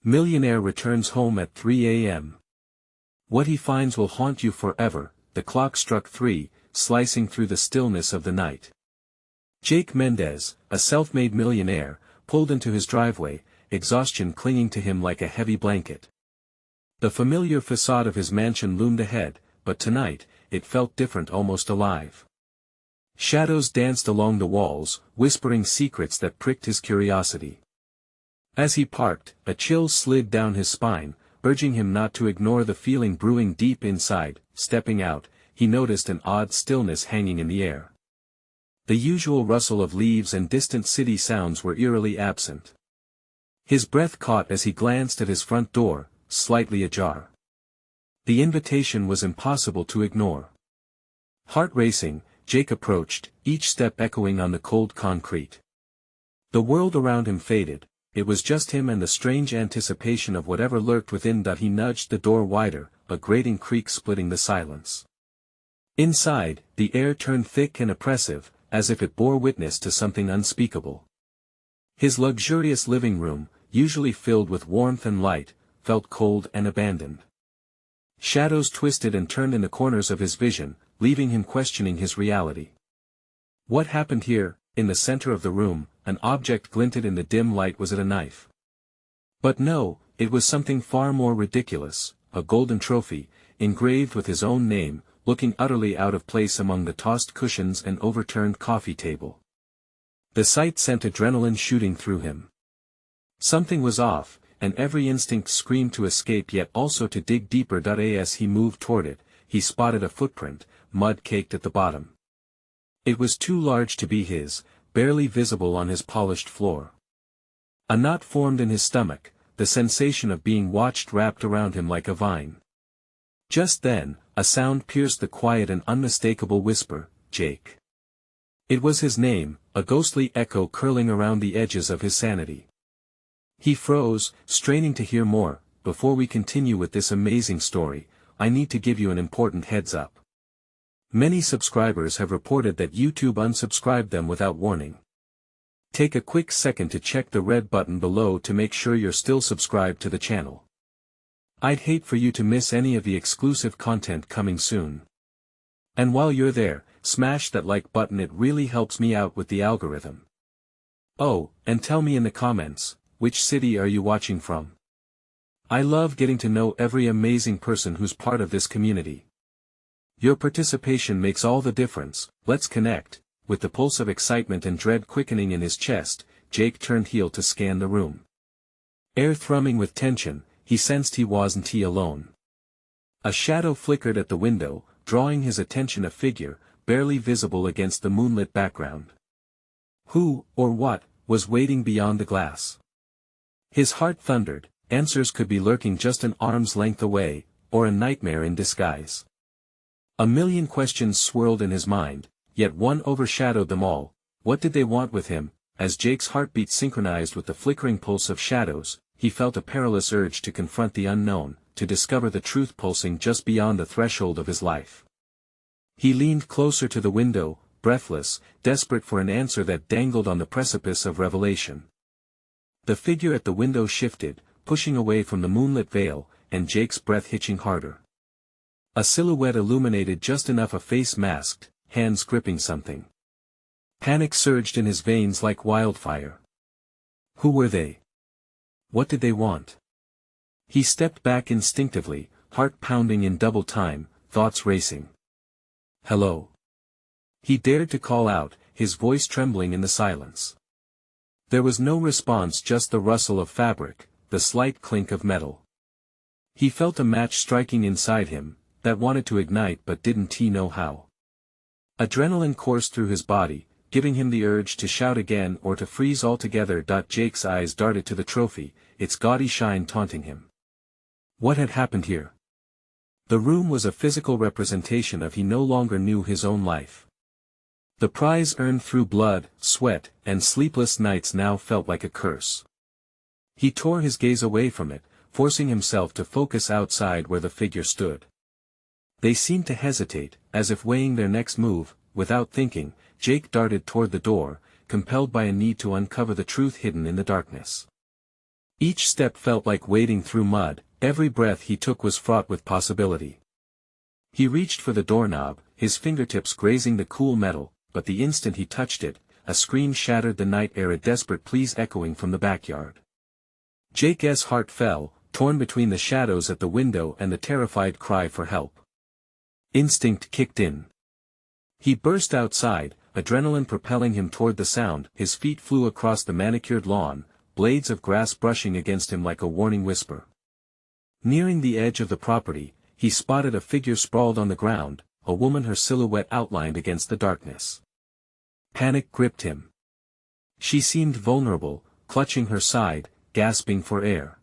Millionaire returns home at 3 a.m. What he finds will haunt you forever. The clock struck 3, slicing through the stillness of the night. Jake Mendez, a self-made millionaire, pulled into his driveway, exhaustion clinging to him like a heavy blanket. The familiar facade of his mansion loomed ahead, but tonight, it felt different, almost alive. Shadows danced along the walls, whispering secrets that pricked his curiosity. As he parked, a chill slid down his spine, urging him not to ignore the feeling brewing deep inside. Stepping out, he noticed an odd stillness hanging in the air. The usual rustle of leaves and distant city sounds were eerily absent. His breath caught as he glanced at his front door, slightly ajar. The invitation was impossible to ignore. Heart racing, Jake approached, each step echoing on the cold concrete. The world around him faded. It was just him and the strange anticipation of whatever lurked within. He nudged the door wider, a grating creak splitting the silence. Inside, the air turned thick and oppressive, as if it bore witness to something unspeakable. His luxurious living room, usually filled with warmth and light, felt cold and abandoned. Shadows twisted and turned in the corners of his vision, leaving him questioning his reality. What happened here? In the center of the room, an object glinted in the dim light. Was it a knife? But no, it was something far more ridiculous, a golden trophy, engraved with his own name, looking utterly out of place among the tossed cushions and overturned coffee table. The sight sent adrenaline shooting through him. Something was off, and every instinct screamed to escape yet also to dig deeper. As he moved toward it, he spotted a footprint, mud caked at the bottom. It was too large to be his, barely visible on his polished floor. A knot formed in his stomach, the sensation of being watched wrapped around him like a vine. Just then, a sound pierced the quiet, an unmistakable whisper, "Jake." It was his name, a ghostly echo curling around the edges of his sanity. He froze, straining to hear more. Before we continue with this amazing story, I need to give you an important heads up. Many subscribers have reported that YouTube unsubscribed them without warning. Take a quick second to check the red button below to make sure you're still subscribed to the channel. I'd hate for you to miss any of the exclusive content coming soon. And while you're there, smash that like button, it really helps me out with the algorithm. Oh, and tell me in the comments, which city are you watching from? I love getting to know every amazing person who's part of this community. Your participation makes all the difference. Let's connect. With the pulse of excitement and dread quickening in his chest, Jake turned heel to scan the room. Air thrumming with tension, he sensed he wasn't alone. A shadow flickered at the window, drawing his attention, a figure, barely visible against the moonlit background. Who, or what, was waiting beyond the glass? His heart thundered. Answers could be lurking just an arm's length away, or a nightmare in disguise. A million questions swirled in his mind, yet one overshadowed them all. What did they want with him? As Jake's heartbeat synchronized with the flickering pulse of shadows, he felt a perilous urge to confront the unknown, to discover the truth pulsing just beyond the threshold of his life. He leaned closer to the window, breathless, desperate for an answer that dangled on the precipice of revelation. The figure at the window shifted, pushing away from the moonlit veil, and Jake's breath hitching harder. A silhouette illuminated just enough, a face masked, hands gripping something. Panic surged in his veins like wildfire. Who were they? What did they want? He stepped back instinctively, heart pounding in double time, thoughts racing. Hello. He dared to call out, his voice trembling in the silence. There was no response, just the rustle of fabric, the slight clink of metal. He felt a match striking inside him, that wanted to ignite but didn't know how. Adrenaline coursed through his body, giving him the urge to shout again or to freeze altogether. Jake's eyes darted to the trophy, its gaudy shine taunting him. What had happened here? The room was a physical representation of he no longer knew his own life. The prize earned through blood, sweat, and sleepless nights now felt like a curse. He tore his gaze away from it, forcing himself to focus outside where the figure stood. They seemed to hesitate, as if weighing their next move. Without thinking, Jake darted toward the door, compelled by a need to uncover the truth hidden in the darkness. Each step felt like wading through mud, every breath he took was fraught with possibility. He reached for the doorknob, his fingertips grazing the cool metal, but the instant he touched it, a scream shattered the night air, a desperate pleas echoing from the backyard. Jake's heart fell, torn between the shadows at the window and the terrified cry for help. Instinct kicked in. He burst outside, adrenaline propelling him toward the sound. His feet flew across the manicured lawn, blades of grass brushing against him like a warning whisper. Nearing the edge of the property, he spotted a figure sprawled on the ground, a woman, her silhouette outlined against the darkness. Panic gripped him. She seemed vulnerable, clutching her side, gasping for air.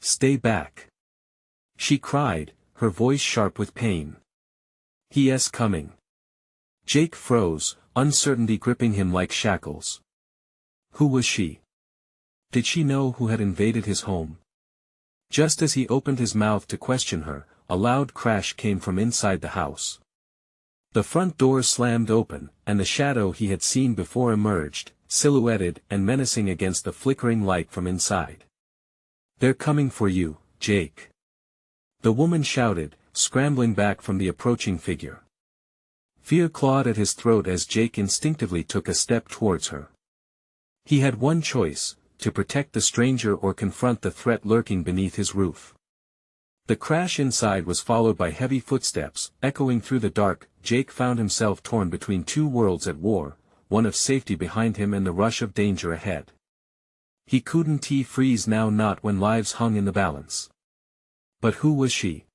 "Stay back!" she cried, her voice sharp with pain. "He's coming." Jake froze, uncertainty gripping him like shackles. Who was she? Did she know who had invaded his home? Just as he opened his mouth to question her, a loud crash came from inside the house. The front door slammed open, and the shadow he had seen before emerged, silhouetted and menacing against the flickering light from inside. "They're coming for you, Jake," the woman shouted, scrambling back from the approaching figure. Fear clawed at his throat as Jake instinctively took a step towards her. He had one choice: to protect the stranger or confront the threat lurking beneath his roof. The crash inside was followed by heavy footsteps, echoing through the dark. Jake found himself torn between two worlds at war, one of safety behind him and the rush of danger ahead. He couldn't freeze now, not when lives hung in the balance. But who was she?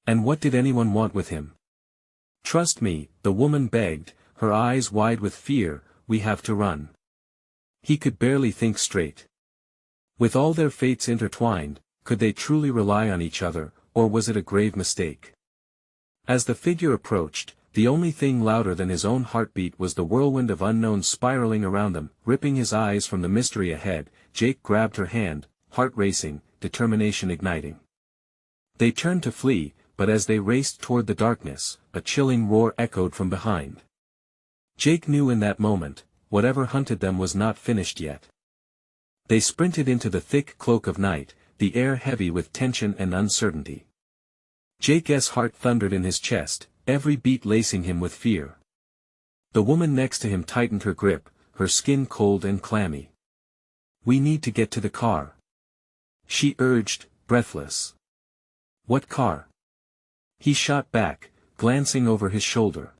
And what did anyone want with him? "Trust me," the woman begged, her eyes wide with fear. "We have to run." He could barely think straight. With all their fates intertwined, could they truly rely on each other, or was it a grave mistake? As the figure approached, the only thing louder than his own heartbeat was the whirlwind of unknowns spiraling around them, ripping his eyes from the mystery ahead. Jake grabbed her hand, heart racing, determination igniting. They turned to flee, but as they raced toward the darkness, a chilling roar echoed from behind. Jake knew in that moment, whatever hunted them was not finished yet. They sprinted into the thick cloak of night, the air heavy with tension and uncertainty. Jake's heart thundered in his chest, every beat lacing him with fear. The woman next to him tightened her grip, her skin cold and clammy. "We need to get to the car," she urged, breathless. "What car?" he shot back, glancing over his shoulder.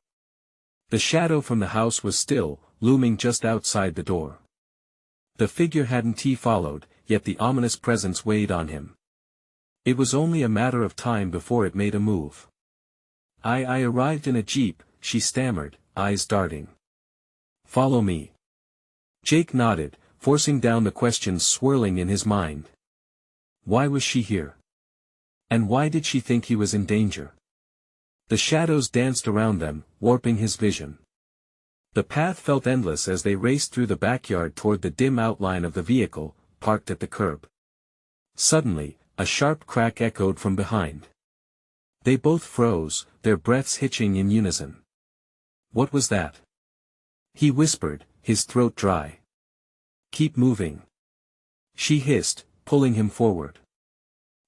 The shadow from the house was still, looming just outside the door. The figure hadn't followed, yet the ominous presence weighed on him. It was only a matter of time before it made a move. I arrived in a jeep," she stammered, eyes darting. "Follow me." Jake nodded, forcing down the questions swirling in his mind. Why was she here? And why did she think he was in danger? The shadows danced around them, warping his vision. The path felt endless as they raced through the backyard toward the dim outline of the vehicle, parked at the curb. Suddenly, a sharp crack echoed from behind. They both froze, their breaths hitching in unison. "What was that?" he whispered, his throat dry. "Keep moving," she hissed, pulling him forward.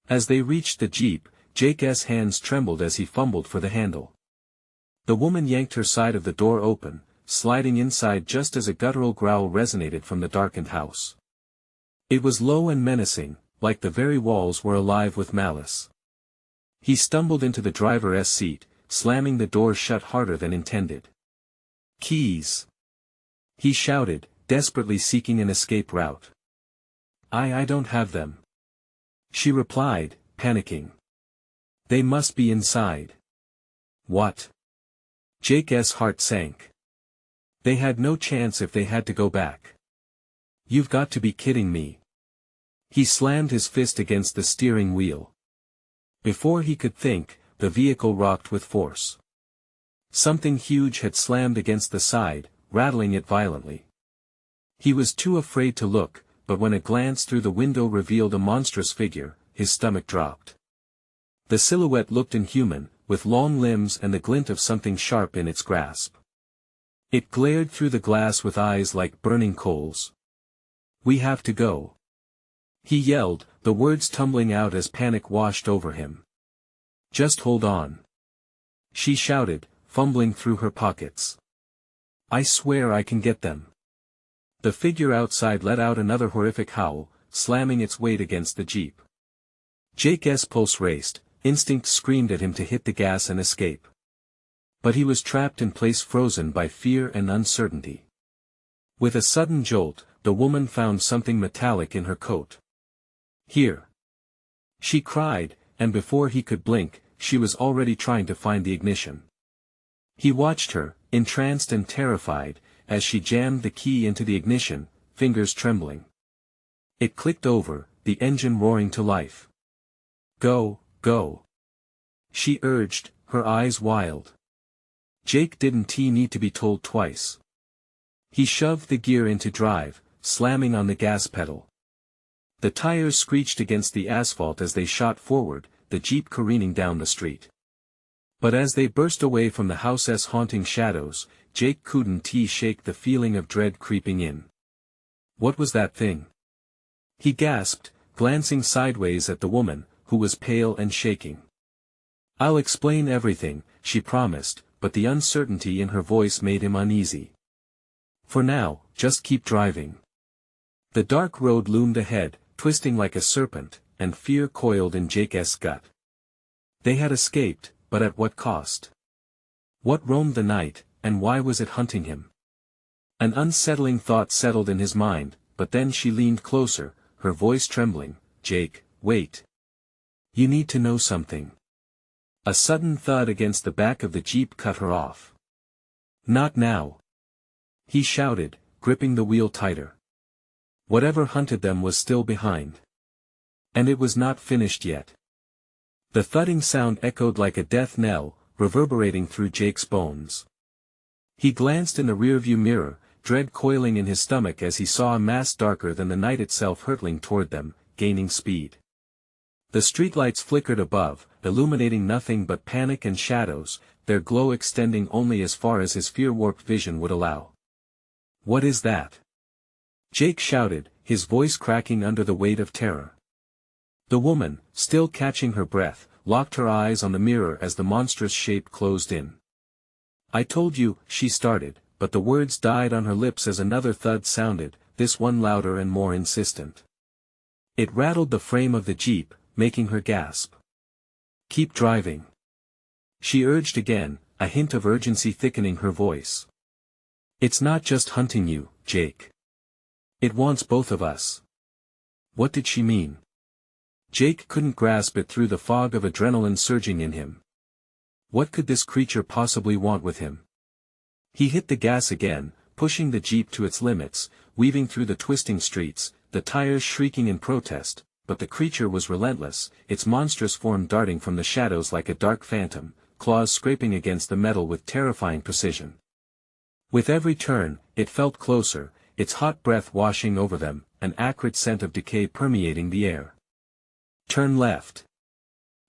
As they reached the jeep, Jake's hands trembled as he fumbled for the handle. The woman yanked her side of the door open, sliding inside just as a guttural growl resonated from the darkened house. It was low and menacing, like the very walls were alive with malice. He stumbled into the driver's seat, slamming the door shut harder than intended. "Keys!" he shouted, desperately seeking an escape route. I don't have them," she replied, panicking. "They must be inside." "What?" Jake's heart sank. They had no chance if they had to go back. "You've got to be kidding me." He slammed his fist against the steering wheel. Before he could think, the vehicle rocked with force. Something huge had slammed against the side, rattling it violently. He was too afraid to look, but when a glance through the window revealed a monstrous figure, his stomach dropped. The silhouette looked inhuman, with long limbs and the glint of something sharp in its grasp. It glared through the glass with eyes like burning coals. "We have to go." He yelled, the words tumbling out as panic washed over him. Just hold on. She shouted, fumbling through her pockets. I swear I can get them. The figure outside let out another horrific howl, slamming its weight against the Jeep. Jake's pulse raced, instinct screamed at him to hit the gas and escape. But he was trapped in place, frozen by fear and uncertainty. With a sudden jolt, the woman found something metallic in her coat. Here! She cried, and before he could blink, she was already trying to find the ignition. He watched her, entranced and terrified, as she jammed the key into the ignition, fingers trembling. It clicked over, the engine roaring to life. Go, go! She urged, her eyes wild. Jake didn't need to be told twice. He shoved the gear into drive, slamming on the gas pedal. The tires screeched against the asphalt as they shot forward, the Jeep careening down the street. But as they burst away from the house's haunting shadows, Jake couldn't shake the feeling of dread creeping in. What was that thing? He gasped, glancing sideways at the woman, who was pale and shaking. I'll explain everything, she promised, but the uncertainty in her voice made him uneasy. For now, just keep driving. The dark road loomed ahead, twisting like a serpent, and fear coiled in Jake's gut. They had escaped, but at what cost? What roamed the night, and why was it hunting him? An unsettling thought settled in his mind, but then she leaned closer, her voice trembling. Jake, wait. You need to know something. A sudden thud against the back of the Jeep cut her off. Not now. He shouted, gripping the wheel tighter. Whatever hunted them was still behind. And it was not finished yet. The thudding sound echoed like a death knell, reverberating through Jake's bones. He glanced in the rearview mirror, dread coiling in his stomach as he saw a mass darker than the night itself hurtling toward them, gaining speed. The streetlights flickered above, illuminating nothing but panic and shadows, their glow extending only as far as his fear-warped vision would allow. What is that? Jake shouted, his voice cracking under the weight of terror. The woman, still catching her breath, locked her eyes on the mirror as the monstrous shape closed in. I told you, she started, but the words died on her lips as another thud sounded, this one louder and more insistent. It rattled the frame of the Jeep, making her gasp. Keep driving. She urged again, a hint of urgency thickening her voice. It's not just hunting you, Jake. It wants both of us. What did she mean? Jake couldn't grasp it through the fog of adrenaline surging in him. What could this creature possibly want with him? He hit the gas again, pushing the Jeep to its limits, weaving through the twisting streets, the tires shrieking in protest, but the creature was relentless, its monstrous form darting from the shadows like a dark phantom, claws scraping against the metal with terrifying precision. With every turn, it felt closer, its hot breath washing over them, an acrid scent of decay permeating the air. Turn left.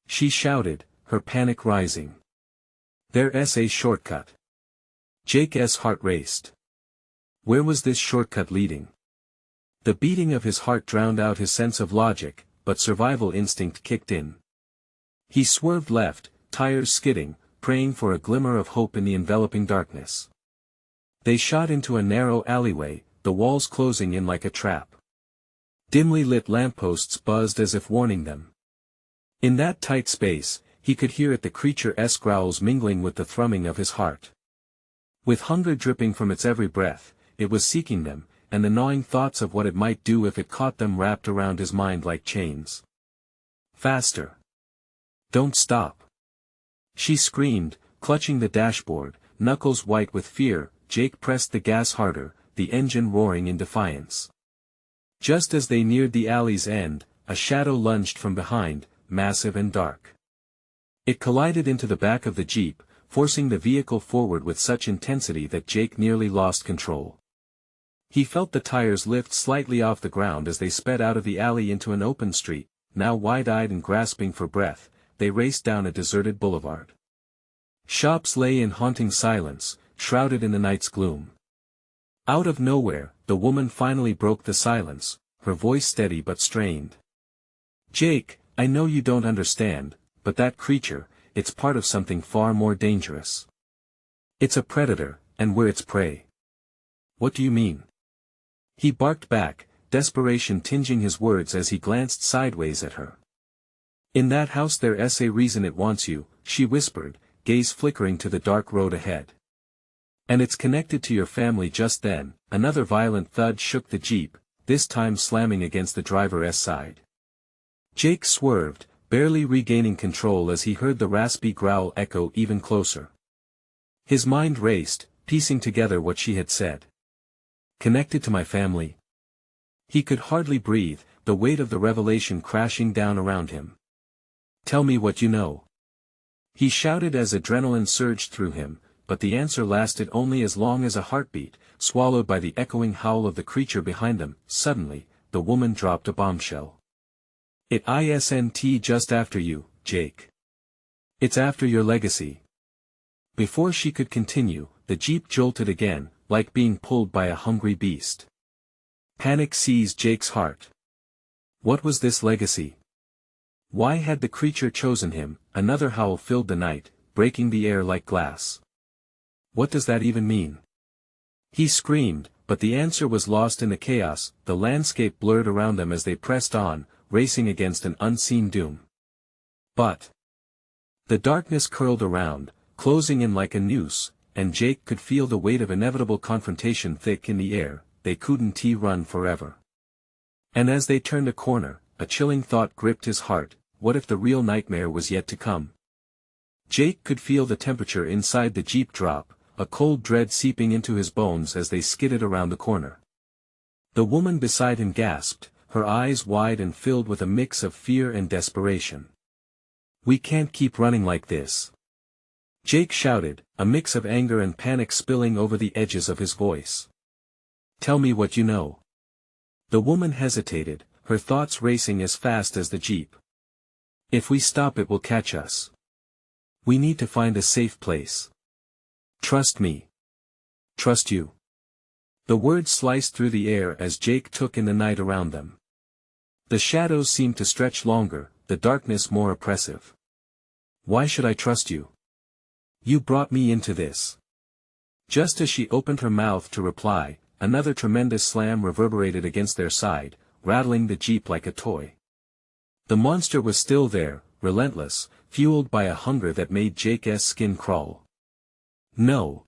She shouted, her panic rising. There's a shortcut. Jake's heart raced. Where was this shortcut leading? The beating of his heart drowned out his sense of logic, but survival instinct kicked in. He swerved left, tires skidding, praying for a glimmer of hope in the enveloping darkness. They shot into a narrow alleyway, the walls closing in like a trap. Dimly lit lampposts buzzed as if warning them. In that tight space, he could hear the creature's growls mingling with the thrumming of his heart. With hunger dripping from its every breath, it was seeking them, and the gnawing thoughts of what it might do if it caught them wrapped around his mind like chains. Faster! Don't stop! She screamed, clutching the dashboard, knuckles white with fear. Jake pressed the gas harder, the engine roaring in defiance. Just as they neared the alley's end, a shadow lunged from behind, massive and dark. It collided into the back of the Jeep, forcing the vehicle forward with such intensity that Jake nearly lost control. He felt the tires lift slightly off the ground as they sped out of the alley into an open street. Now wide-eyed and grasping for breath, they raced down a deserted boulevard. Shops lay in haunting silence, shrouded in the night's gloom. Out of nowhere, the woman finally broke the silence, her voice steady but strained. "Jake, I know you don't understand, but that creature, it's part of something far more dangerous. It's a predator, and we're its prey." "What do you mean?" he barked back, desperation tinging his words as he glanced sideways at her. "In that house there's a reason it wants you," she whispered, gaze flickering to the dark road ahead. "And it's connected to your family." Just then, another violent thud shook the Jeep, this time slamming against the driver's side. Jake swerved, barely regaining control as he heard the raspy growl echo even closer. His mind raced, piecing together what she had said. "Connected to my family?" He could hardly breathe, the weight of the revelation crashing down around him. "Tell me what you know," he shouted as adrenaline surged through him, but the answer lasted only as long as a heartbeat, swallowed by the echoing howl of the creature behind them. Suddenly, the woman dropped a bombshell. "It isn't just after you, Jake. It's after your legacy." Before she could continue, the Jeep jolted again, like being pulled by a hungry beast. Panic seized Jake's heart. What was this legacy? Why had the creature chosen him? Another howl filled the night, breaking the air like glass. What does that even mean? He screamed, but the answer was lost in the chaos. The landscape blurred around them as they pressed on, racing against an unseen doom. But the darkness curled around, closing in like a noose, and Jake could feel the weight of inevitable confrontation thick in the air. They couldn't run forever. And as they turned a corner, a chilling thought gripped his heart. What if the real nightmare was yet to come? Jake could feel the temperature inside the Jeep drop, a cold dread seeping into his bones as they skidded around the corner. The woman beside him gasped, her eyes wide and filled with a mix of fear and desperation. "We can't keep running like this," Jake shouted, a mix of anger and panic spilling over the edges of his voice. "Tell me what you know." The woman hesitated, her thoughts racing as fast as the Jeep. "If we stop it will catch us. We need to find a safe place. Trust me." "Trust you." The words sliced through the air as Jake took in the night around them. The shadows seemed to stretch longer, the darkness more oppressive. "Why should I trust you? You brought me into this." Just as she opened her mouth to reply, another tremendous slam reverberated against their side, rattling the Jeep like a toy. The monster was still there, relentless, fueled by a hunger that made Jake's skin crawl. "No!"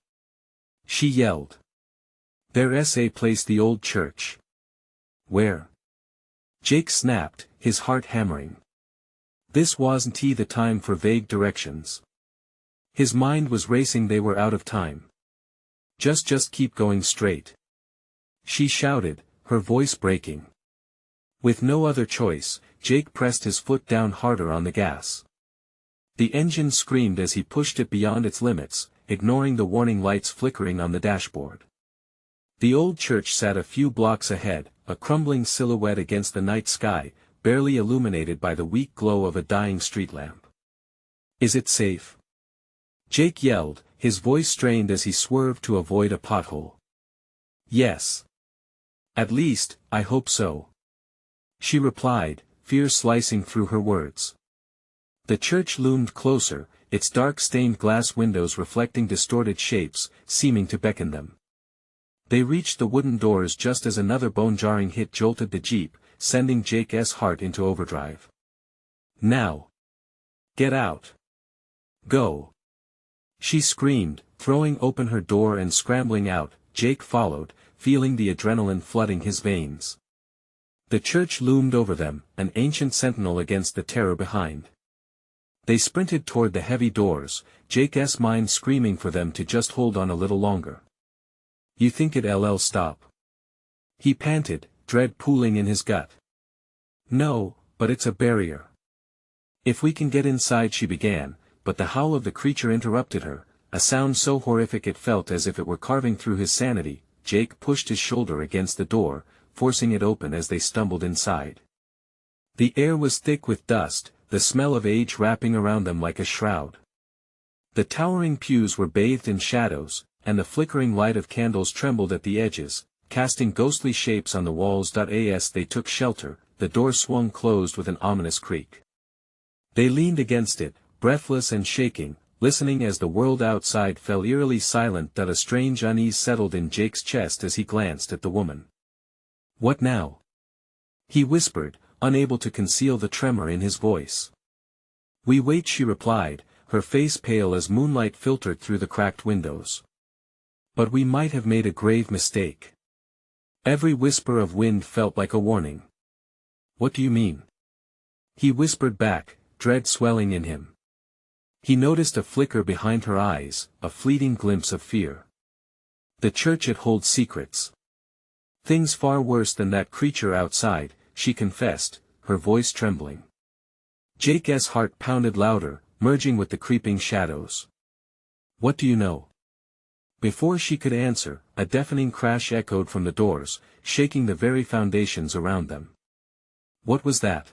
she yelled. "There's a place, the old church." "Where?" Jake snapped, his heart hammering. This wasn't the time for vague directions. His mind was racing. They were out of time. Just keep going straight," she shouted, her voice breaking. With no other choice, Jake pressed his foot down harder on the gas. The engine screamed as he pushed it beyond its limits, ignoring the warning lights flickering on the dashboard. The old church sat a few blocks ahead, a crumbling silhouette against the night sky, barely illuminated by the weak glow of a dying street lamp. "Is it safe?" Jake yelled, his voice strained as he swerved to avoid a pothole. "Yes. At least, I hope so," she replied, fear slicing through her words. The church loomed closer, its dark stained glass windows reflecting distorted shapes, seeming to beckon them. They reached the wooden doors just as another bone-jarring hit jolted the Jeep, sending Jake's heart into overdrive. "Now! Get out! Go!" she screamed, throwing open her door and scrambling out. Jake followed, feeling the adrenaline flooding his veins. The church loomed over them, an ancient sentinel against the terror behind. They sprinted toward the heavy doors, Jake's mind screaming for them to just hold on a little longer. "You think it'll stop?" he panted, dread pooling in his gut. "No, but it's a barrier. If we can get inside," she began, but the howl of the creature interrupted her, a sound so horrific it felt as if it were carving through his sanity. Jake pushed his shoulder against the door, forcing it open as they stumbled inside. The air was thick with dust, the smell of age wrapping around them like a shroud. The towering pews were bathed in shadows, and the flickering light of candles trembled at the edges. casting ghostly shapes on the walls. As they took shelter, the door swung closed with an ominous creak. They leaned against it, breathless and shaking, listening as the world outside fell eerily silent. A strange unease settled in Jake's chest as he glanced at the woman. "What now?" he whispered, unable to conceal the tremor in his voice. "We wait," she replied, her face pale as moonlight filtered through the cracked windows. "But we might have made a grave mistake." Every whisper of wind felt like a warning. "What do you mean?" he whispered back, dread swelling in him. He noticed a flicker behind her eyes, a fleeting glimpse of fear. "The church, it holds secrets. Things far worse than that creature outside," she confessed, her voice trembling. Jake's heart pounded louder, merging with the creeping shadows. "What do you know?" Before she could answer, a deafening crash echoed from the doors, shaking the very foundations around them. "What was that?"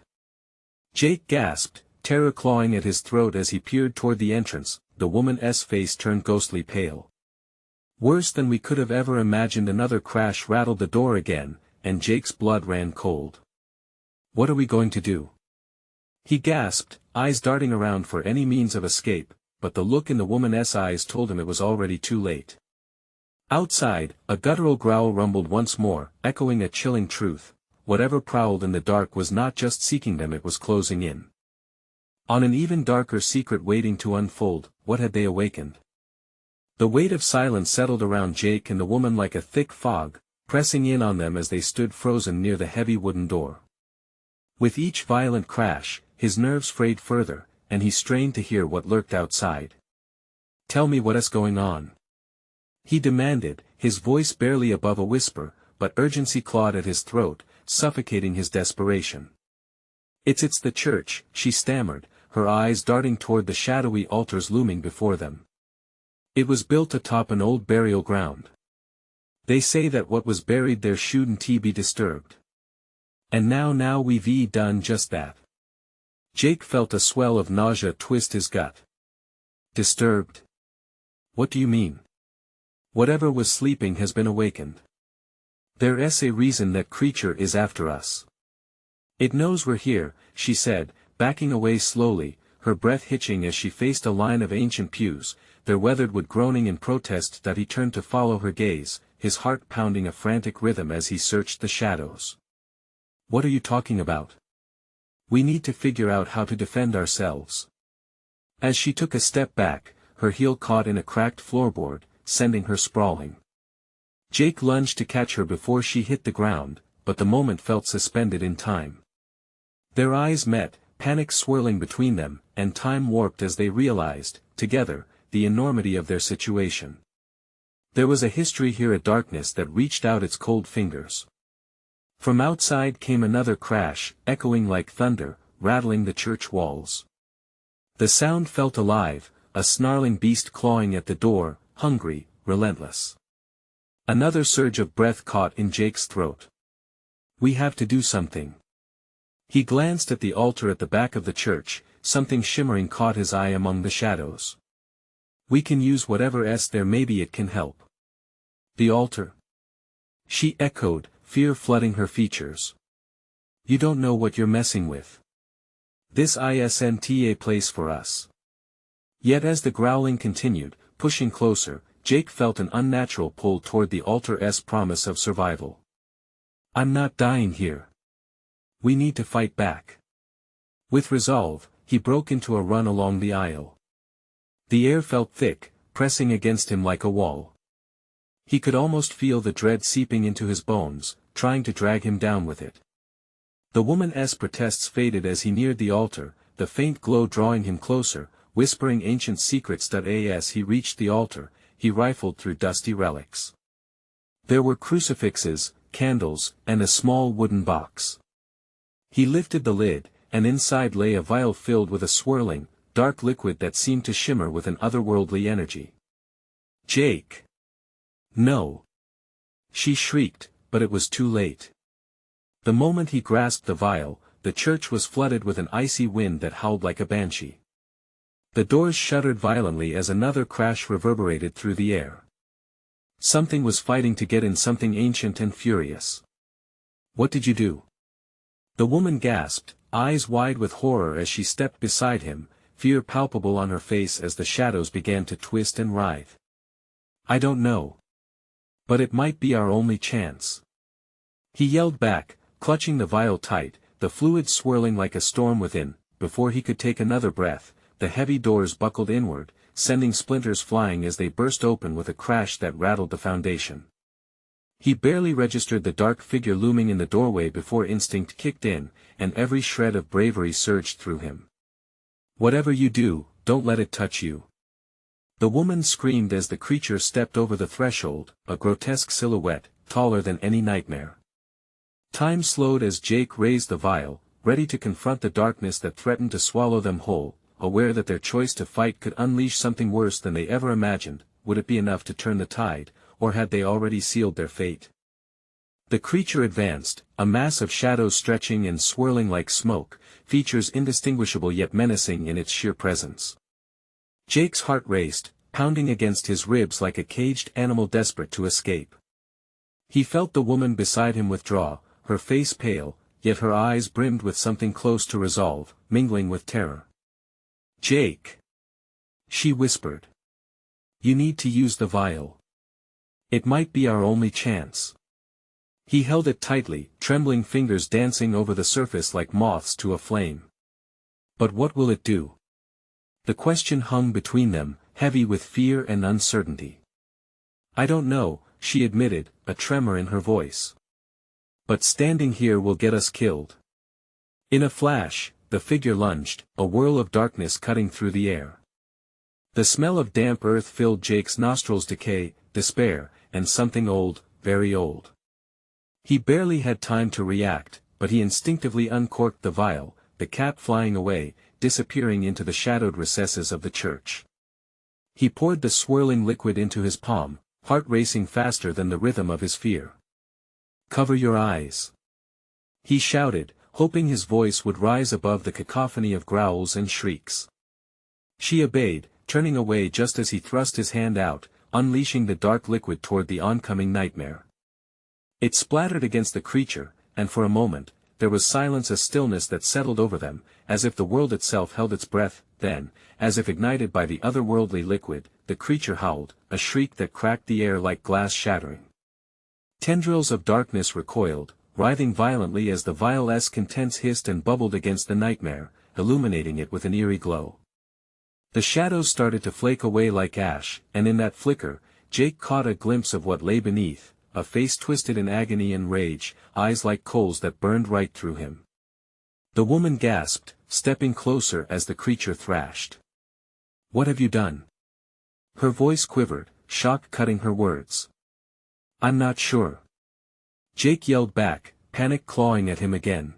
Jake gasped, terror clawing at his throat as he peered toward the entrance. The woman's face turned ghostly pale. Worse than we could have ever imagined. Another crash rattled the door again, and Jake's blood ran cold. "What are we going to do?" he gasped, eyes darting around for any means of escape, but the look in the woman's eyes told him it was already too late. Outside, a guttural growl rumbled once more, echoing a chilling truth: whatever prowled in the dark was not just seeking them, it was closing in on an even darker secret waiting to unfold. What had they awakened? The weight of silence settled around Jake and the woman like a thick fog, pressing in on them as they stood frozen near the heavy wooden door. With each violent crash, his nerves frayed further, and he strained to hear what lurked outside. "Tell me what's going on," he demanded, his voice barely above a whisper, but urgency clawed at his throat, suffocating his desperation. It's the church," she stammered, her eyes darting toward the shadowy altars looming before them. "It was built atop an old burial ground. They say that what was buried there shouldn't be disturbed. And now we've done just that." Jake felt a swell of nausea twist his gut. "Disturbed? What do you mean?" "Whatever was sleeping has been awakened. There's a reason that creature is after us. It knows we're here," she said, backing away slowly, her breath hitching as she faced a line of ancient pews, their weathered wood groaning in protest. He turned to follow her gaze, his heart pounding a frantic rhythm as he searched the shadows. "What are you talking about?" "We need to figure out how to defend ourselves." As she took a step back, her heel caught in a cracked floorboard, sending her sprawling. Jake lunged to catch her before she hit the ground, but the moment felt suspended in time. Their eyes met, panic swirling between them, and time warped as they realized, together, the enormity of their situation. There was a history here, a darkness that reached out its cold fingers. From outside came another crash, echoing like thunder, rattling the church walls. The sound felt alive, a snarling beast clawing at the door, hungry, relentless. Another surge of breath caught in Jake's throat. "We have to do something." He glanced at the altar at the back of the church, something shimmering caught his eye among the shadows. "We can use whatever's there, maybe it can help." "The altar?" she echoed, fear flooding her features. "You don't know what you're messing with. This isn't a place for us." Yet as the growling continued, pushing closer, Jake felt an unnatural pull toward the altar's promise of survival. "I'm not dying here. We need to fight back." With resolve, he broke into a run along the aisle. The air felt thick, pressing against him like a wall. He could almost feel the dread seeping into his bones, trying to drag him down with it. The woman's protests faded as he neared the altar, the faint glow drawing him closer, whispering ancient secrets. As he reached the altar, he rifled through dusty relics. There were crucifixes, candles, and a small wooden box. He lifted the lid, and inside lay a vial filled with a swirling, dark liquid that seemed to shimmer with an otherworldly energy. "Jake! No!" she shrieked, but it was too late. The moment he grasped the vial, the church was flooded with an icy wind that howled like a banshee. The doors shuddered violently as another crash reverberated through the air. Something was fighting to get in, something ancient and furious. What did you do? The woman gasped, eyes wide with horror as she stepped beside him, fear palpable on her face as the shadows began to twist and writhe. I don't know. But it might be our only chance. He yelled back, clutching the vial tight, the fluid swirling like a storm within. Before he could take another breath, the heavy doors buckled inward, sending splinters flying as they burst open with a crash that rattled the foundation. He barely registered the dark figure looming in the doorway before instinct kicked in, and every shred of bravery surged through him. Whatever you do, don't let it touch you. The woman screamed as the creature stepped over the threshold, a grotesque silhouette, taller than any nightmare. Time slowed as Jake raised the vial, ready to confront the darkness that threatened to swallow them whole, aware that their choice to fight could unleash something worse than they ever imagined. Would it be enough to turn the tide, or had they already sealed their fate? The creature advanced, a mass of shadows stretching and swirling like smoke, features indistinguishable yet menacing in its sheer presence. Jake's heart raced, pounding against his ribs like a caged animal desperate to escape. He felt the woman beside him withdraw, her face pale, yet her eyes brimmed with something close to resolve, mingling with terror. Jake! She whispered. You need to use the vial. It might be our only chance. He held it tightly, trembling fingers dancing over the surface like moths to a flame. But what will it do? The question hung between them, heavy with fear and uncertainty. I don't know, she admitted, a tremor in her voice. But standing here will get us killed. In a flash, the figure lunged, a whirl of darkness cutting through the air. The smell of damp earth filled Jake's nostrils, decay, despair, and something old, very old. He barely had time to react, but he instinctively uncorked the vial, the cap flying away, disappearing into the shadowed recesses of the church. He poured the swirling liquid into his palm, heart racing faster than the rhythm of his fear. Cover your eyes. He shouted, hoping his voice would rise above the cacophony of growls and shrieks. She obeyed, turning away just as he thrust his hand out, unleashing the dark liquid toward the oncoming nightmare. It splattered against the creature, and for a moment, there was silence, a stillness that settled over them, as if the world itself held its breath. Then, as if ignited by the otherworldly liquid, the creature howled, a shriek that cracked the air like glass shattering. Tendrils of darkness recoiled, writhing violently as the vial's contents hissed and bubbled against the nightmare, illuminating it with an eerie glow. The shadows started to flake away like ash, and in that flicker, Jake caught a glimpse of what lay beneath, a face twisted in agony and rage, eyes like coals that burned right through him. The woman gasped, stepping closer as the creature thrashed. What have you done? Her voice quivered, shock cutting her words. I'm not sure. Jake yelled back, panic clawing at him again.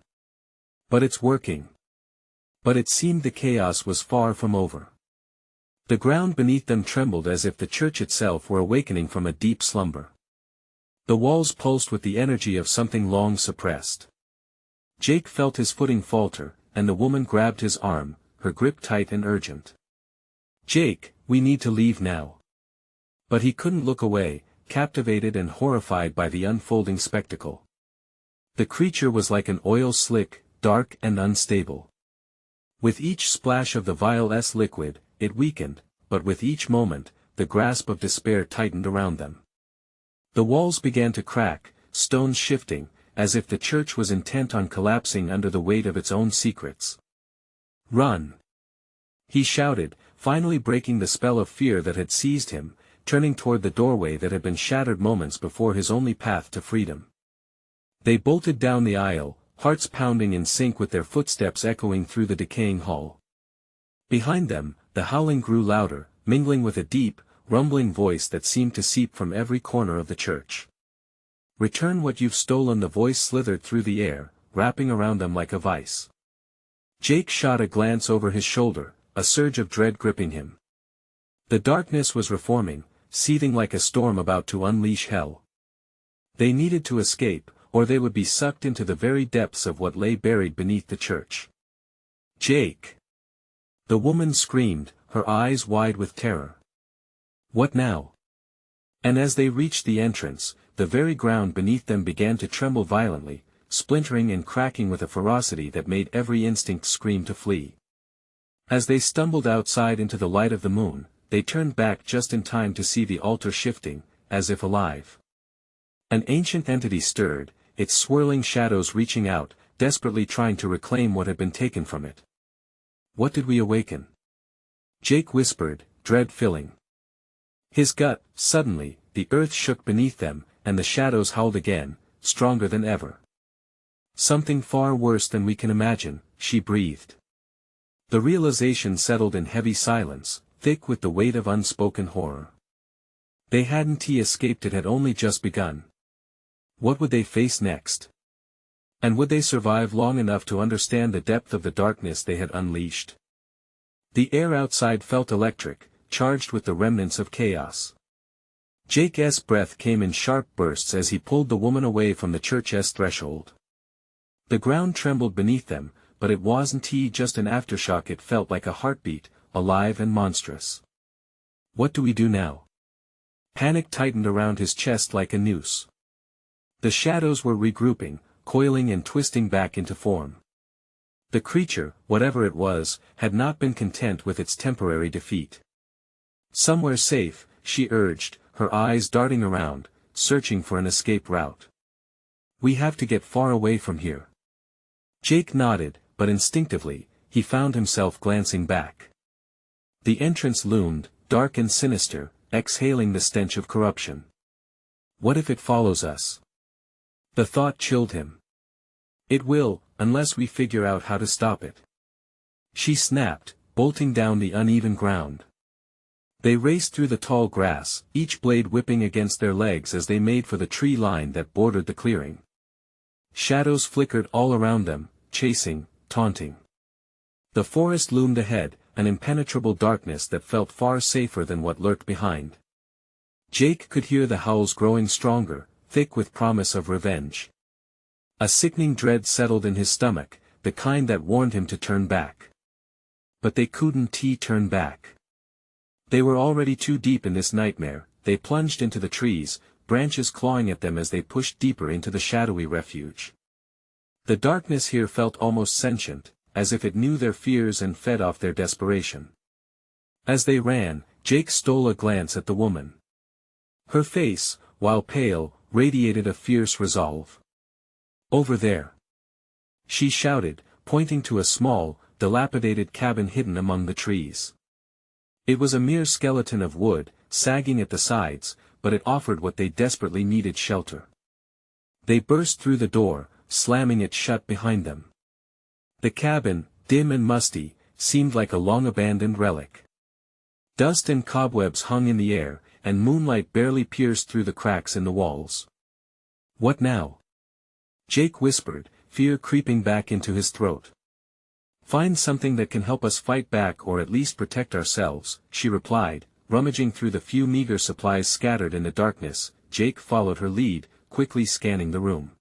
But it's working. But it seemed the chaos was far from over. The ground beneath them trembled as if the church itself were awakening from a deep slumber. The walls pulsed with the energy of something long suppressed. Jake felt his footing falter, and the woman grabbed his arm, her grip tight and urgent. Jake, we need to leave now. But he couldn't look away, captivated and horrified by the unfolding spectacle. The creature was like an oil slick, dark and unstable. With each splash of the vial's liquid, it weakened, but with each moment, the grasp of despair tightened around them. The walls began to crack, stones shifting, as if the church was intent on collapsing under the weight of its own secrets. Run! He shouted, finally breaking the spell of fear that had seized him, turning toward the doorway that had been shattered moments before his only path to freedom. They bolted down the aisle, hearts pounding in sync with their footsteps echoing through the decaying hall. Behind them, the howling grew louder, mingling with a deep, rumbling voice that seemed to seep from every corner of the church. Return what you've stolen. The voice slithered through the air, wrapping around them like a vice. Jake shot a glance over his shoulder, a surge of dread gripping him. The darkness was reforming, seething like a storm about to unleash hell. They needed to escape, or they would be sucked into the very depths of what lay buried beneath the church. Jake! The woman screamed, her eyes wide with terror. What now? And as they reached the entrance, the very ground beneath them began to tremble violently, splintering and cracking with a ferocity that made every instinct scream to flee. As they stumbled outside into the light of the moon, they turned back just in time to see the altar shifting, as if alive. An ancient entity stirred, its swirling shadows reaching out, desperately trying to reclaim what had been taken from it. "What did we awaken?" Jake whispered, dread filling his gut. Suddenly, the earth shook beneath them, and the shadows howled again, stronger than ever. "Something far worse than we can imagine," she breathed. The realization settled in heavy silence, thick with the weight of unspoken horror. They hadn't escaped, it had only just begun. What would they face next? And would they survive long enough to understand the depth of the darkness they had unleashed? The air outside felt electric, charged with the remnants of chaos. Jake's breath came in sharp bursts as he pulled the woman away from the church's threshold. The ground trembled beneath them, but it wasn't just an aftershock, it felt like a heartbeat, alive and monstrous. "What do we do now?" Panic tightened around his chest like a noose. The shadows were regrouping, coiling and twisting back into form. The creature, whatever it was, had not been content with its temporary defeat. "Somewhere safe," she urged, her eyes darting around, searching for an escape route. "We have to get far away from here." Jake nodded, but instinctively, he found himself glancing back. The entrance loomed, dark and sinister, exhaling the stench of corruption. "What if it follows us?" The thought chilled him. "It will, unless we figure out how to stop it." She snapped, bolting down the uneven ground. They raced through the tall grass, each blade whipping against their legs as they made for the tree line that bordered the clearing. Shadows flickered all around them, chasing, taunting. The forest loomed ahead, an impenetrable darkness that felt far safer than what lurked behind. Jake could hear the howls growing stronger, thick with promise of revenge. A sickening dread settled in his stomach, the kind that warned him to turn back. But they couldn't turn back. They were already too deep in this nightmare. They plunged into the trees, branches clawing at them as they pushed deeper into the shadowy refuge. The darkness here felt almost sentient, as if it knew their fears and fed off their desperation. As they ran, Jake stole a glance at the woman. Her face, while pale, radiated a fierce resolve. "Over there!" she shouted, pointing to a small, dilapidated cabin hidden among the trees. It was a mere skeleton of wood, sagging at the sides, but it offered what they desperately needed: shelter. They burst through the door, slamming it shut behind them. The cabin, dim and musty, seemed like a long-abandoned relic. Dust and cobwebs hung in the air, and moonlight barely pierced through the cracks in the walls. "What now?" Jake whispered, fear creeping back into his throat. "Find something that can help us fight back or at least protect ourselves," she replied, rummaging through the few meager supplies scattered in the darkness. Jake followed her lead, quickly scanning the room.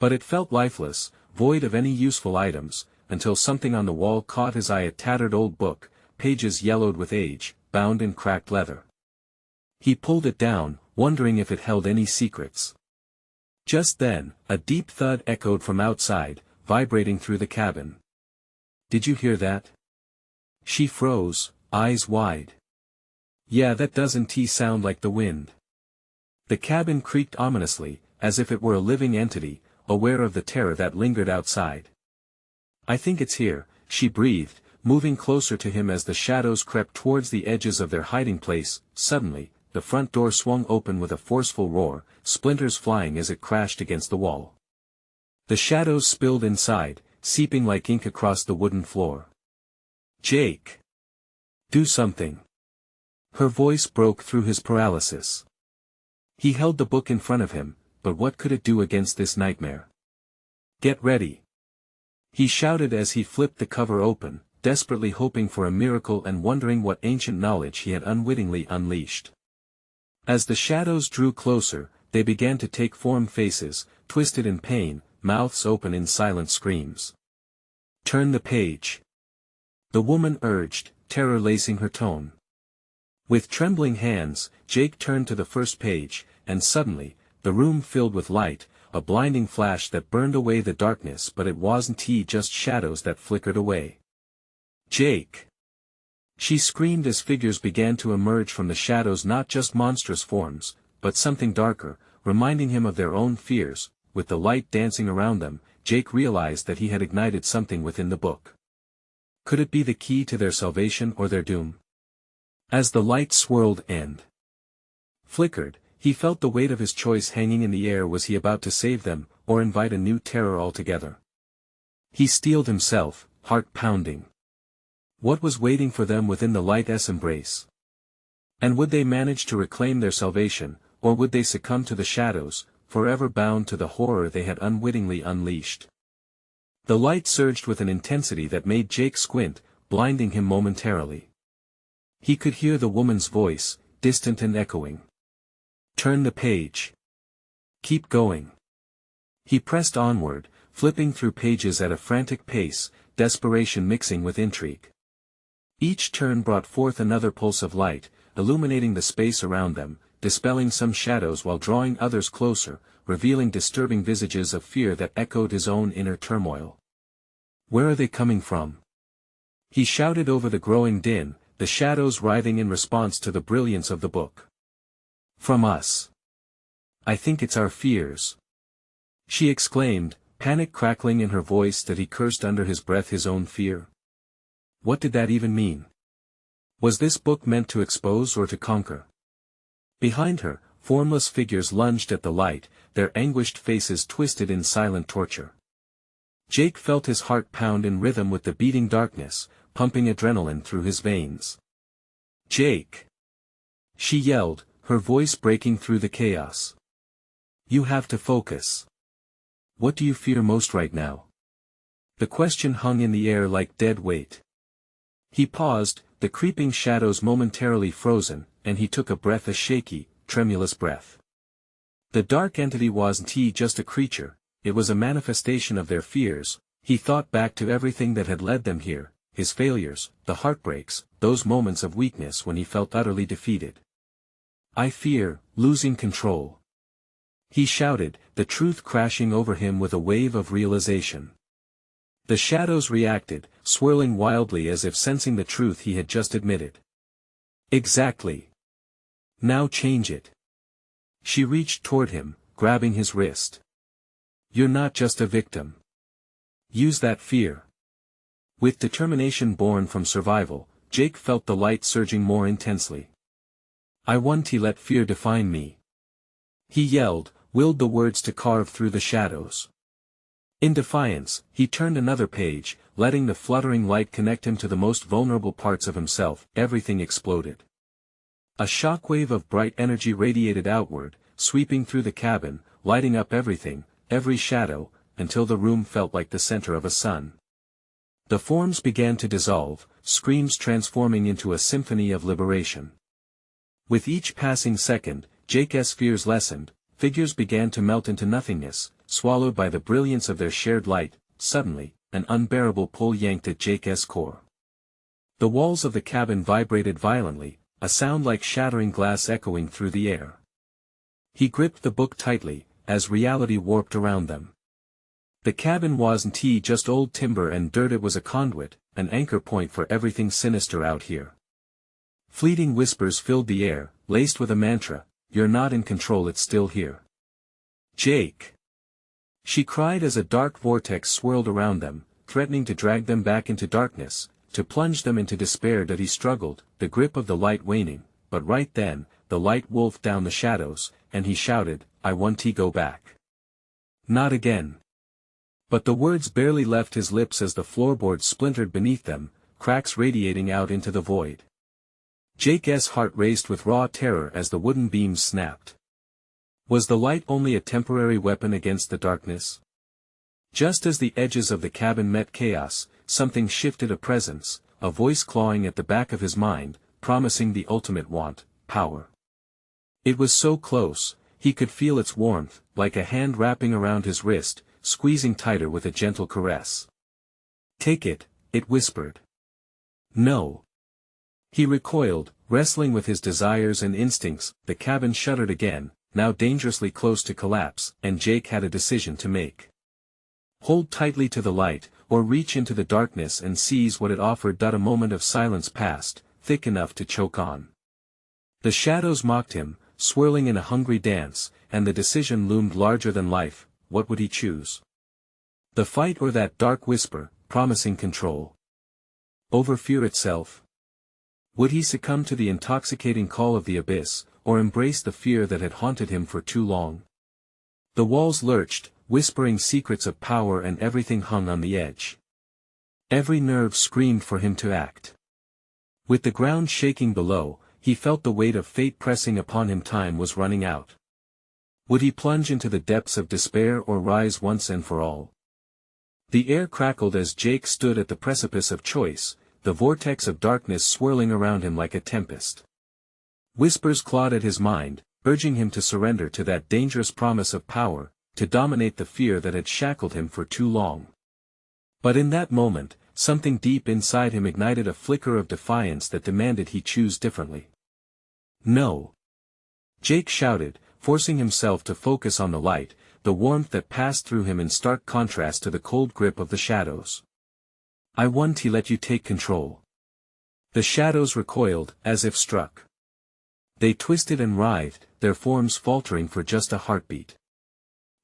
But it felt lifeless, void of any useful items, until something on the wall caught his eye: a tattered old book, pages yellowed with age, bound in cracked leather. He pulled it down, wondering if it held any secrets. Just then, a deep thud echoed from outside, vibrating through the cabin. "Did you hear that?" She froze, eyes wide. "Yeah, that doesn't sound like the wind." The cabin creaked ominously, as if it were a living entity, aware of the terror that lingered outside. "I think it's here," she breathed, moving closer to him as the shadows crept towards the edges of their hiding place. Suddenly, the front door swung open with a forceful roar, splinters flying as it crashed against the wall. The shadows spilled inside, seeping like ink across the wooden floor. "Jake! Do something!" Her voice broke through his paralysis. He held the book in front of him, but what could it do against this nightmare? "Get ready!" he shouted as he flipped the cover open, desperately hoping for a miracle and wondering what ancient knowledge he had unwittingly unleashed. As the shadows drew closer, they began to take form: faces, twisted in pain, mouths open in silent screams. "Turn the page," the woman urged, terror lacing her tone. With trembling hands, Jake turned to the first page, and suddenly, the room filled with light, a blinding flash that burned away the darkness, but it wasn't just shadows that flickered away. "Jake!" She screamed as figures began to emerge from the shadows, not just monstrous forms, but something darker, reminding him of their own fears. With the light dancing around them, Jake realized that he had ignited something within the book. Could it be the key to their salvation or their doom? As the light swirled and flickered, he felt the weight of his choice hanging in the air. Was he about to save them, or invite a new terror altogether? He steeled himself, heart pounding. What was waiting for them within the light's embrace? And would they manage to reclaim their salvation, or would they succumb to the shadows, forever bound to the horror they had unwittingly unleashed? The light surged with an intensity that made Jake squint, blinding him momentarily. He could hear the woman's voice, distant and echoing. "Turn the page. Keep going." He pressed onward, flipping through pages at a frantic pace, desperation mixing with intrigue. Each turn brought forth another pulse of light, illuminating the space around them, dispelling some shadows while drawing others closer, revealing disturbing visages of fear that echoed his own inner turmoil. "Where are they coming from?" he shouted over the growing din, the shadows writhing in response to the brilliance of the book. "From us. I think it's our fears," she exclaimed, panic crackling in her voice that he cursed under his breath his own fear. What did that even mean? Was this book meant to expose or to conquer? Behind her, formless figures lunged at the light, their anguished faces twisted in silent torture. Jake felt his heart pound in rhythm with the beating darkness, pumping adrenaline through his veins. "Jake!" she yelled, her voice breaking through the chaos. "You have to focus. What do you fear most right now?" The question hung in the air like dead weight. He paused, the creeping shadows momentarily frozen, and he took a breath, a shaky, tremulous breath. The dark entity wasn't just a creature, it was a manifestation of their fears. He thought back to everything that had led them here, his failures, the heartbreaks, those moments of weakness when he felt utterly defeated. "I fear losing control," he shouted, the truth crashing over him with a wave of realization. The shadows reacted, swirling wildly as if sensing the truth he had just admitted. "Exactly. Now change it." She reached toward him, grabbing his wrist. "You're not just a victim. Use that fear." With determination born from survival, Jake felt the light surging more intensely. "I won't let fear define me," he yelled, willed the words to carve through the shadows. In defiance, he turned another page, letting the fluttering light connect him to the most vulnerable parts of himself. Everything exploded. A shockwave of bright energy radiated outward, sweeping through the cabin, lighting up everything, every shadow, until the room felt like the center of a sun. The forms began to dissolve, screams transforming into a symphony of liberation. With each passing second, Jake's fears lessened, figures began to melt into nothingness, swallowed by the brilliance of their shared light. Suddenly, an unbearable pull yanked at Jake's core. The walls of the cabin vibrated violently, a sound like shattering glass echoing through the air. He gripped the book tightly, as reality warped around them. The cabin wasn't just old timber and dirt, it was a conduit, an anchor point for everything sinister out here. Fleeting whispers filled the air, laced with a mantra, "You're not in control, it's still here." "Jake!" she cried as a dark vortex swirled around them, threatening to drag them back into darkness, to plunge them into despair. That he struggled, the grip of the light waning, but right then, the light wolfed down the shadows, and he shouted, "I want to go back." "Not again." But the words barely left his lips as the floorboards splintered beneath them, cracks radiating out into the void. Jake's heart raced with raw terror as the wooden beams snapped. Was the light only a temporary weapon against the darkness? Just as the edges of the cabin met chaos, something shifted, a presence, a voice clawing at the back of his mind, promising the ultimate want, power. It was so close, he could feel its warmth, like a hand wrapping around his wrist, squeezing tighter with a gentle caress. "Take it," it whispered. "No." He recoiled, Wrestling with his desires and instincts, the cabin shuddered again, now dangerously close to collapse, and Jake had a decision to make. Hold tightly to the light, or reach into the darkness and seize what it offered. A moment of silence passed, thick enough to choke on. The shadows mocked him, swirling in a hungry dance, and the decision loomed larger than life. What would he choose? The fight or that dark whisper, promising control? Over fear itself? Would he succumb to the intoxicating call of the abyss, or embrace the fear that had haunted him for too long? The walls lurched, whispering secrets of power, and everything hung on the edge. Every nerve screamed for him to act. With the ground shaking below, he felt the weight of fate pressing upon him. Time was running out. Would he plunge into the depths of despair or rise once and for all? The air crackled as Jake stood at the precipice of choice, the vortex of darkness swirling around him like a tempest. Whispers clawed at his mind, urging him to surrender to that dangerous promise of power, to dominate the fear that had shackled him for too long. But in that moment, something deep inside him ignited a flicker of defiance that demanded he choose differently. No! Jake shouted, forcing himself to focus on the light, the warmth that passed through him in stark contrast to the cold grip of the shadows. I want to let you take control. The shadows recoiled, as if struck. They twisted and writhed, their forms faltering for just a heartbeat.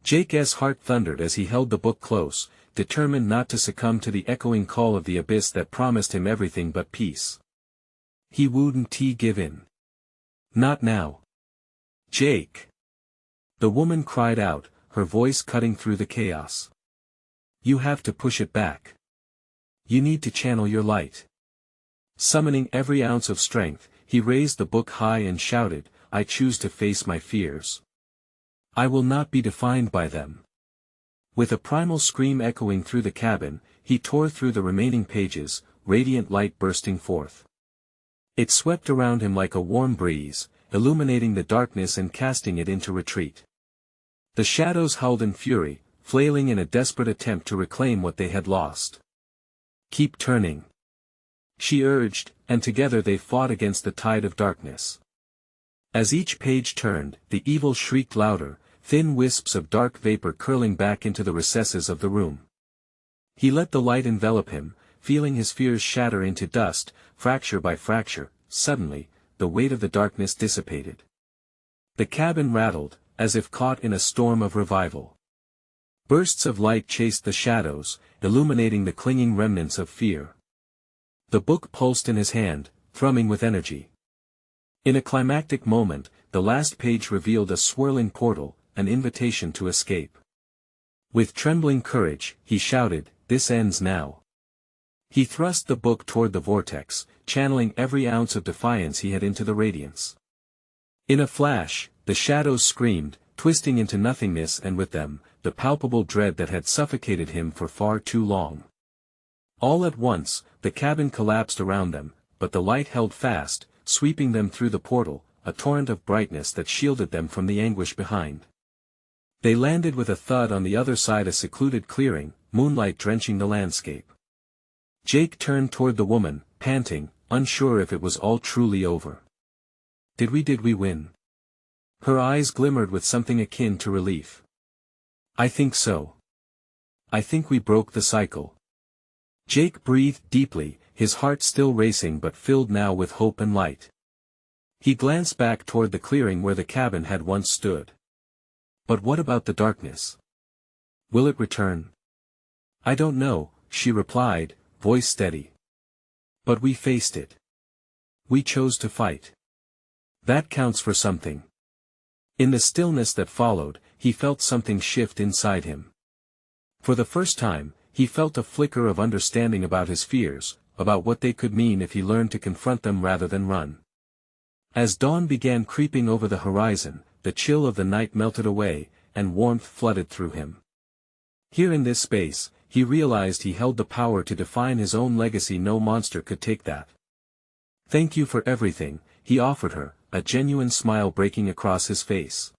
Jake's heart thundered as he held the book close, determined not to succumb to the echoing call of the abyss that promised him everything but peace. He wouldn't give in. Not now. Jake! The woman cried out, her voice cutting through the chaos. You have to push it back. You need to channel your light. Summoning every ounce of strength, he raised the book high and shouted, I choose to face my fears. I will not be defined by them. With a primal scream echoing through the cabin, he tore through the remaining pages, radiant light bursting forth. It swept around him like a warm breeze, illuminating the darkness and casting it into retreat. The shadows howled in fury, flailing in a desperate attempt to reclaim what they had lost. Keep turning, she urged, and together they fought against the tide of darkness. As each page turned, the evil shrieked louder, thin wisps of dark vapor curling back into the recesses of the room. He let the light envelop him, feeling his fears shatter into dust, fracture by fracture. Suddenly, the weight of the darkness dissipated. The cabin rattled, as if caught in a storm of revival. Bursts of light chased the shadows, illuminating the clinging remnants of fear. The book pulsed in his hand, thrumming with energy. In a climactic moment, the last page revealed a swirling portal, an invitation to escape. With trembling courage, he shouted, This ends now. He thrust the book toward the vortex, channeling every ounce of defiance he had into the radiance. In a flash, the shadows screamed, twisting into nothingness, and with them, the palpable dread that had suffocated him for far too long. All at once, the cabin collapsed around them, but the light held fast, sweeping them through the portal, a torrent of brightness that shielded them from the anguish behind. They landed with a thud on the other side, a secluded clearing, moonlight drenching the landscape. Jake turned toward the woman, panting, unsure if it was all truly over. Did we win? Her eyes glimmered with something akin to relief. I think so. I think we broke the cycle. Jake breathed deeply, his heart still racing but filled now with hope and light. He glanced back toward the clearing where the cabin had once stood. But what about the darkness? Will it return? I don't know, she replied, voice steady. But we faced it. We chose to fight. That counts for something. In the stillness that followed, he felt something shift inside him. For the first time, he felt a flicker of understanding about his fears, about what they could mean if he learned to confront them rather than run. As dawn began creeping over the horizon, the chill of the night melted away, and warmth flooded through him. Here in this space, he realized he held the power to define his own legacy. No monster could take that. Thank you for everything, he offered her, a genuine smile breaking across his face.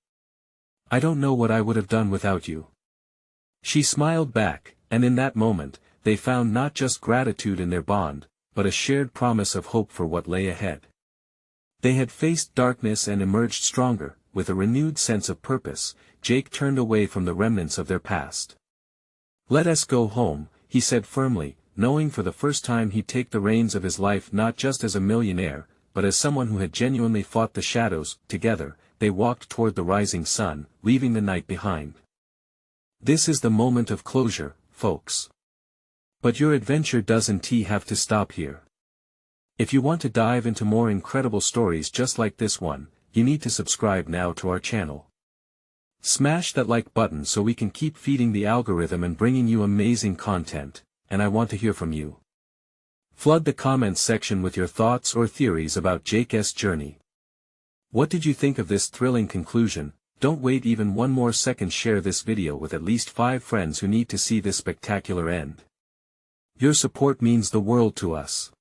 I don't know what I would have done without you. She smiled back, and in that moment, they found not just gratitude in their bond, but a shared promise of hope for what lay ahead. They had faced darkness and emerged stronger, with a renewed sense of purpose. Jake turned away from the remnants of their past. "Let us go home," he said firmly, knowing for the first time he'd take the reins of his life not just as a millionaire, but as someone who had genuinely fought the shadows. Together, they walked toward the rising sun, leaving the night behind. This is the moment of closure, folks. But your adventure doesn't have to stop here. If you want to dive into more incredible stories just like this one, you need to subscribe now to our channel. Smash that like button so we can keep feeding the algorithm and bringing you amazing content, and I want to hear from you. Flood the comments section with your thoughts or theories about Jake's journey. What did you think of this thrilling conclusion? Don't wait even one more second. Share this video with at least 5 friends who need to see this spectacular end. Your support means the world to us.